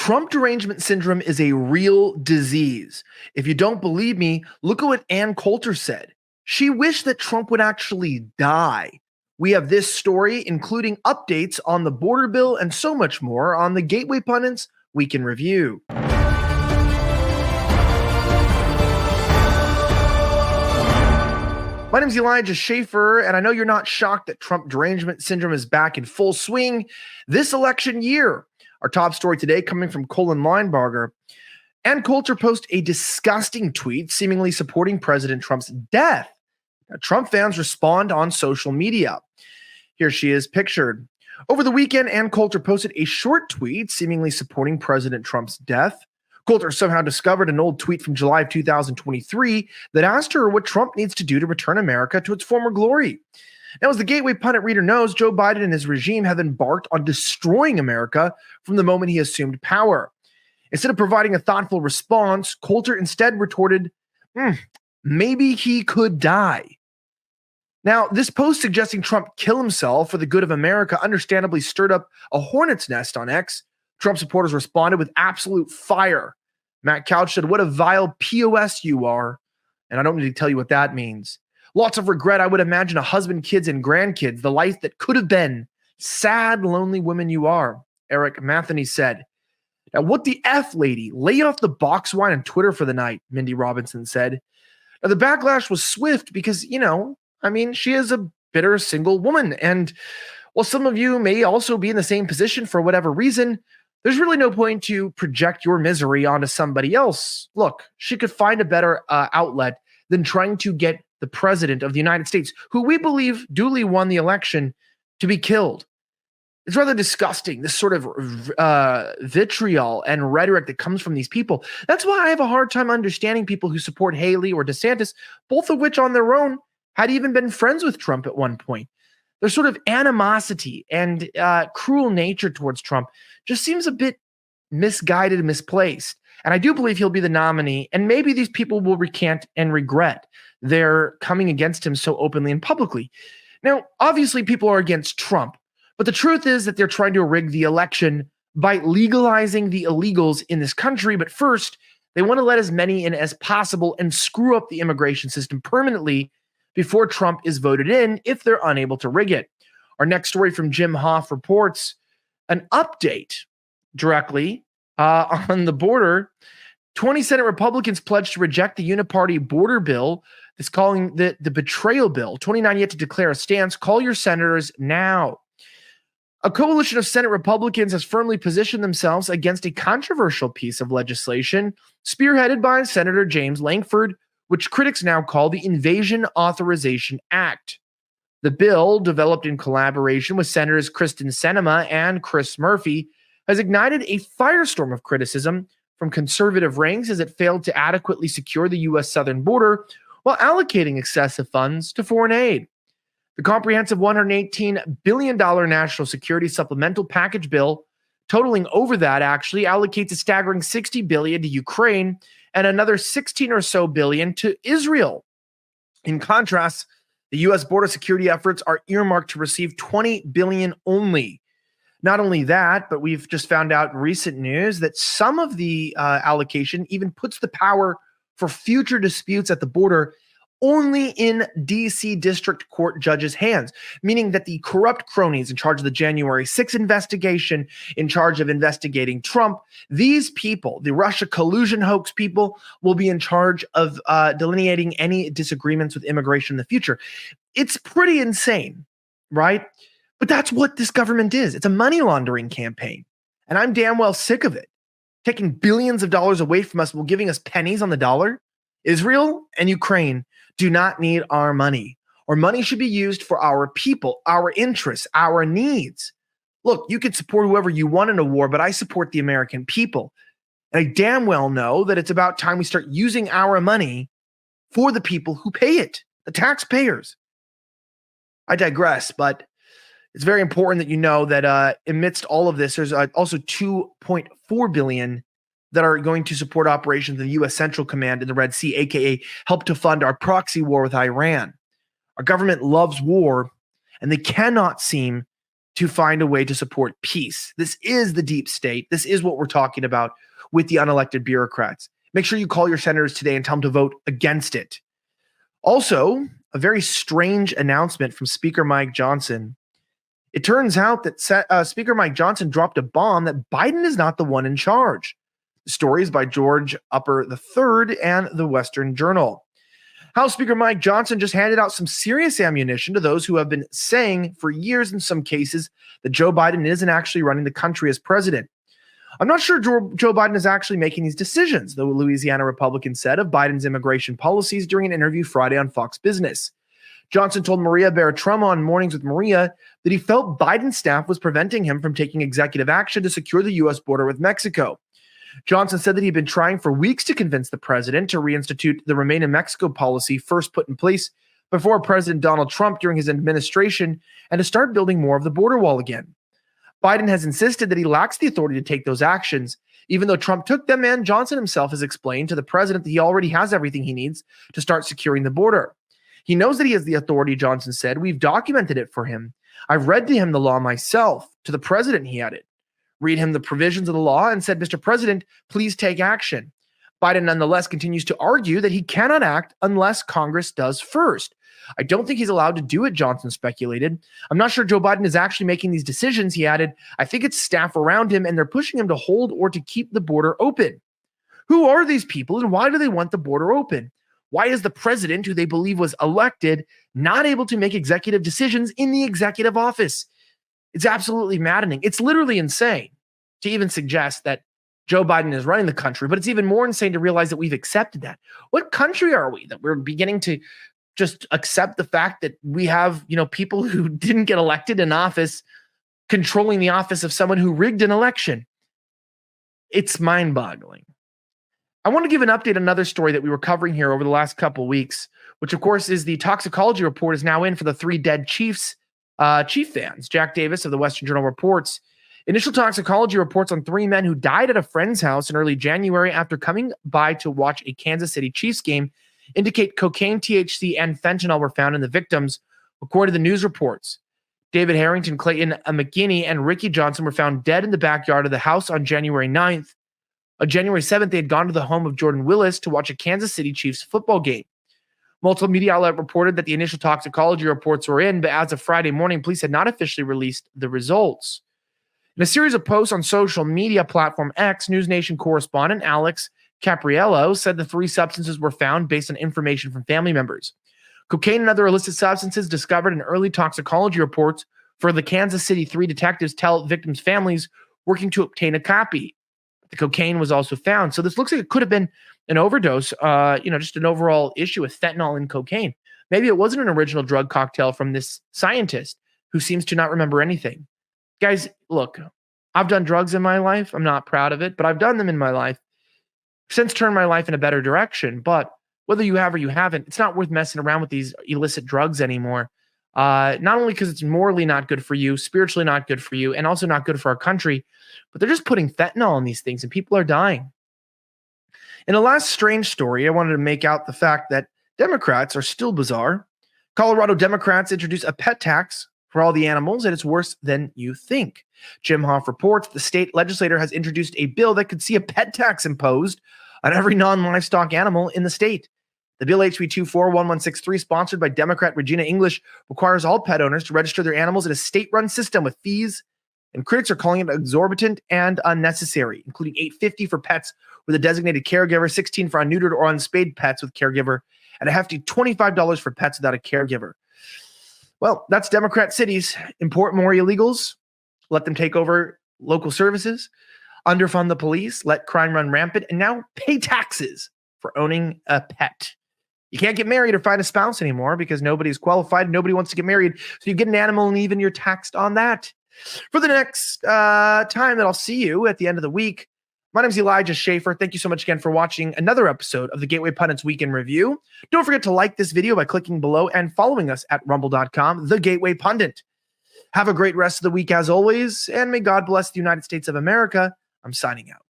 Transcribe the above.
Trump derangement syndrome is a real disease. If you don't believe me, look at what Coulter said. She wished that Trump would actually die. We have this story, including updates on the border bill and so much more on the Gateway Pundits Week in Review. My name is Elijah Schaefer, and I know you're not shocked that Trump derangement syndrome is back in full swing this election year. Our top story today coming from Colin Linebarger. Ann Coulter posted a disgusting tweet seemingly supporting President Trump's death. Now, Trump fans respond on social media. Here she is pictured. Over the weekend, Ann Coulter posted a short tweet seemingly supporting President Trump's death. Coulter somehow discovered an old tweet from July of 2023 that asked her what Trump needs to do to return America to its former glory. Now, as the Gateway Pundit reader knows, Joe Biden and his regime have embarked on destroying America from the moment he assumed power. Instead of providing a thoughtful response, Coulter instead retorted, maybe he could die. Now, this post suggesting Trump kill himself for the good of America understandably stirred up a hornet's nest on X. Trump supporters responded with absolute fire. Matt Couch said, "What a vile POS you are." And I don't need to tell you what that means. Lots of regret, I would imagine, a husband, kids, and grandkids, the life that could have been. Sad, lonely woman you are, Eric Matheny said. Now, what the F, lady? Lay off the box wine on Twitter for the night, Mindy Robinson said. Now, the backlash was swift because, she is a bitter single woman. And while some of you may also be in the same position for whatever reason, there's really no point to project your misery onto somebody else. Look, she could find a better outlet than trying to get the president of the United States, who we believe duly won the election, to be killed. It's rather disgusting, this sort of vitriol and rhetoric that comes from these people. That's why I have a hard time understanding people who support Haley or DeSantis, both of which on their own had even been friends with Trump at one point. Their sort of animosity and cruel nature towards Trump just seems a bit misguided and misplaced. And I do believe he'll be the nominee, and maybe these people will recant and regret their coming against him so openly and publicly. Now, obviously, people are against Trump, but the truth is that they're trying to rig the election by legalizing the illegals in this country. But first, they want to let as many in as possible and screw up the immigration system permanently before Trump is voted in if they're unable to rig it. Our next story from Jim Hoff reports an update directly on the border. 20 Senate Republicans pledged to reject the Uniparty border bill. It's calling the Betrayal bill. 29 yet to declare a stance. Call your senators now. A coalition of Senate Republicans has firmly positioned themselves against a controversial piece of legislation spearheaded by Senator James Lankford, which critics now call the Invasion Authorization Act. The bill, developed in collaboration with Senators Kristen Sinema and Chris Murphy, has ignited a firestorm of criticism from conservative ranks as it failed to adequately secure the U.S. southern border while allocating excessive funds to foreign aid. The comprehensive $118 billion national security supplemental package bill, totaling over that, actually allocates a staggering $60 billion to Ukraine and another 16 or so billion to Israel. In contrast, the U.S. border security efforts are earmarked to receive $20 billion only. Not only that, but we've just found out in recent news that some of the allocation even puts the power for future disputes at the border only in D.C. District Court judges' hands, meaning that the corrupt cronies in charge of the January 6th investigation, in charge of investigating Trump, these people, the Russia collusion hoax people, will be in charge of delineating any disagreements with immigration in the future. It's pretty insane, right? But that's what this government is. It's a money laundering campaign, and I'm damn well sick of it. Taking billions of dollars away from us while giving us pennies on the dollar. Israel and Ukraine do not need our money. Our money should be used for our people, our interests, our needs. Look, you can support whoever you want in a war, but I support the American people. And I damn well know that it's about time we start using our money for the people who pay it, the taxpayers. I digress, but it's very important that you know that amidst all of this, there's also $2.4 billion that are going to support operations in the U.S. Central Command in the Red Sea, aka help to fund our proxy war with Iran. Our government loves war, and they cannot seem to find a way to support peace. This is the deep state. This is what we're talking about with the unelected bureaucrats. Make sure you call your senators today and tell them to vote against it. Also, a very strange announcement from Speaker Mike Johnson. It turns out that Speaker Mike Johnson dropped a bomb that Biden is not the one in charge. The story is by George Upper III and the Western Journal. House Speaker Mike Johnson just handed out some serious ammunition to those who have been saying for years in some cases that Joe Biden isn't actually running the country as president. I'm not sure Joe Biden is actually making these decisions, the Louisiana Republican said of Biden's immigration policies during an interview Friday on Fox Business. Johnson told Maria Bartiromo on Mornings with Maria that he felt Biden's staff was preventing him from taking executive action to secure the U.S. border with Mexico. Johnson said that he'd been trying for weeks to convince the president to reinstitute the Remain in Mexico policy first put in place before President Donald Trump during his administration and to start building more of the border wall again. Biden has insisted that he lacks the authority to take those actions, even though Trump took them, and Johnson himself has explained to the president that he already has everything he needs to start securing the border. He knows that he has the authority, Johnson said. We've documented it for him. I've read to him the law myself. To the president, he added. Read him the provisions of the law and said, Mr. President, please take action. Biden nonetheless continues to argue that he cannot act unless Congress does first. I don't think he's allowed to do it, Johnson speculated. I'm not sure Joe Biden is actually making these decisions, he added. I think it's staff around him and they're pushing him to hold or to keep the border open. Who are these people and why do they want the border open? Why is the president, who they believe was elected, not able to make executive decisions in the executive office? It's absolutely maddening. It's literally insane to even suggest that Joe Biden is running the country, but it's even more insane to realize that we've accepted that. What country are we that we're beginning to just accept the fact that we have, people who didn't get elected in office controlling the office of someone who rigged an election? It's mind-boggling. I want to give an update on another story that we were covering here over the last couple of weeks, which of course is the toxicology report is now in for the 3 dead Chief fans. Jack Davis of the Western Journal reports initial toxicology reports on 3 men who died at a friend's house in early January after coming by to watch a Kansas City Chiefs game indicate cocaine, THC, and fentanyl were found in the victims, according to the news reports. David Harrington, Clayton McGinney, and Ricky Johnson were found dead in the backyard of the house on January 9th. On January 7th, they had gone to the home of Jordan Willis to watch a Kansas City Chiefs football game. Multiple media outlets reported that the initial toxicology reports were in, but as of Friday morning, police had not officially released the results. In a series of posts on social media platform X, News Nation correspondent Alex Capriello said the 3 substances were found based on information from family members. Cocaine and other illicit substances discovered in early toxicology reports for the Kansas City 3 detectives tell victims' families working to obtain a copy. The cocaine was also found. So this looks like it could have been an overdose, just an overall issue with fentanyl and cocaine. Maybe it wasn't an original drug cocktail from this scientist who seems to not remember anything. Guys, look, I've done drugs in my life. I'm not proud of it, but I've done them in my life. Since turned my life in a better direction. But whether you have or you haven't, it's not worth messing around with these illicit drugs anymore. Not only because it's morally not good for you, spiritually not good for you, and also not good for our country, but they're just putting fentanyl in these things and people are dying. In a last strange story, I wanted to make out the fact that Democrats are still bizarre. Colorado Democrats introduce a pet tax for all the animals, and it's worse than you think. Jim Hoff reports the state legislature has introduced a bill that could see a pet tax imposed on every non-livestock animal in the state. The bill HB 241163, sponsored by Democrat Regina English, requires all pet owners to register their animals in a state-run system with fees, and critics are calling it exorbitant and unnecessary, including $850 for pets with a designated caregiver, $16 for unneutered or unspayed pets with caregiver, and a hefty $25 for pets without a caregiver. Well, that's Democrat cities. Import more illegals, let them take over local services, underfund the police, let crime run rampant, and now pay taxes for owning a pet. You can't get married or find a spouse anymore because nobody's qualified. Nobody wants to get married. So you get an animal and even you're taxed on that. For the next time that I'll see you at the end of the week, my name is Elijah Schaefer. Thank you so much again for watching another episode of the Gateway Pundits Weekend Review. Don't forget to like this video by clicking below and following us at rumble.com, The Gateway Pundit. Have a great rest of the week as always, and may God bless the United States of America. I'm signing out.